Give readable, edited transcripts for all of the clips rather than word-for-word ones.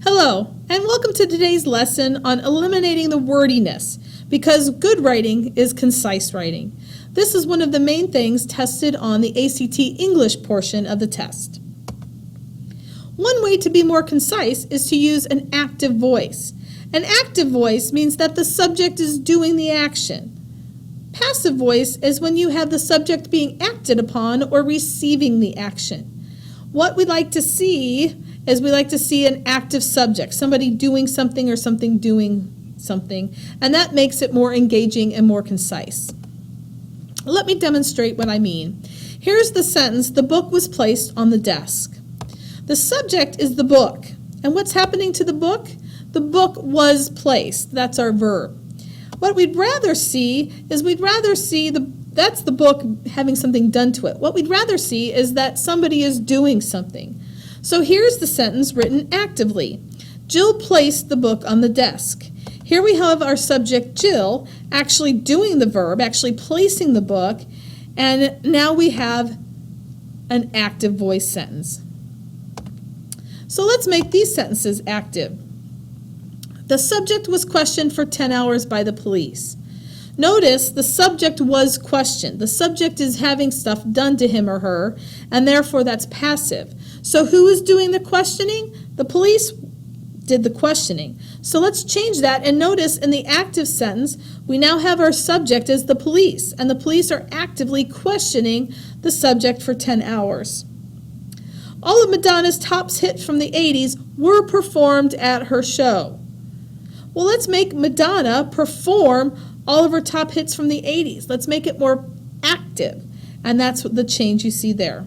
Hello, and welcome to today's lesson on eliminating the wordiness, because good writing is concise writing. This is one of the main things tested on the ACT English portion of the test. One way to be more concise is to use an active voice. An active voice means that the subject is doing the action. Passive voice is when you have the subject being acted upon or receiving the action. What we'd like to see is we like to see an active subject, somebody doing something or something doing something, and that makes it more engaging and more concise. Let me demonstrate what I mean. Here's the sentence, the book was placed on the desk. The subject is the book, and what's happening to the book? The book was placed, that's our verb. What we'd rather see is that's the book having something done to it. What we'd rather see is that somebody is doing something. So here's the sentence written actively. Jill placed the book on the desk. Here we have our subject Jill actually doing the verb, actually placing the book, and now we have an active voice sentence. So let's make these sentences active. The subject was questioned for 10 hours by the police. Notice the subject was questioned. The subject is having stuff done to him or her, and therefore that's passive. So who is doing the questioning? The police did the questioning. So let's change that, and notice in the active sentence, we now have our subject as the police, and the police are actively questioning the subject for 10 hours. All of Madonna's top hits from the 80s were performed at her show. Well, let's make Madonna perform all of her top hits from the 80s. Let's make it more active, and that's the change you see there.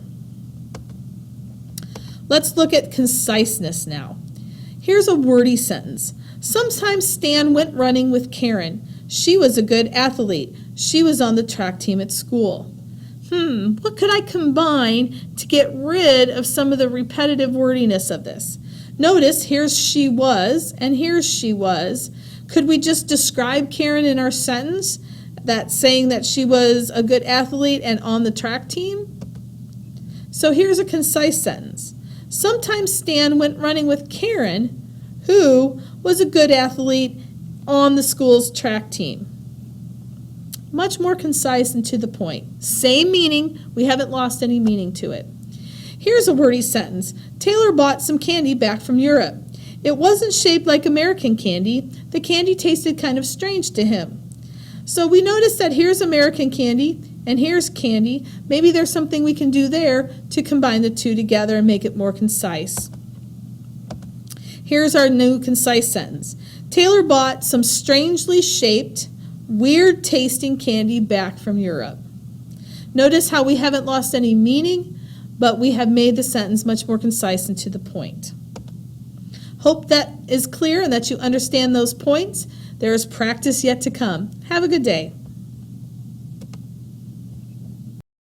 Let's look at conciseness now. Here's a wordy sentence. Sometimes Stan went running with Karen. She was a good athlete. She was on the track team at school. What could I combine to get rid of some of the repetitive wordiness of this? Notice here's she was and here's she was. Could we just describe Karen in our sentence, that saying that she was a good athlete and on the track team? So here's a concise sentence. Sometimes Stan went running with Karen, who was a good athlete on the school's track team. Much more concise and to the point. Same meaning, we haven't lost any meaning to it. Here's a wordy sentence. Taylor bought some candy back from Europe. It wasn't shaped like American candy. The candy tasted kind of strange to him. So we notice that here's American candy and here's candy. Maybe there's something we can do there to combine the two together and make it more concise. Here's our new concise sentence. Taylor bought some strangely shaped, weird tasting candy back from Europe. Notice how we haven't lost any meaning, but we have made the sentence much more concise and to the point. Hope that is clear and that you understand those points. There is practice yet to come. Have a good day.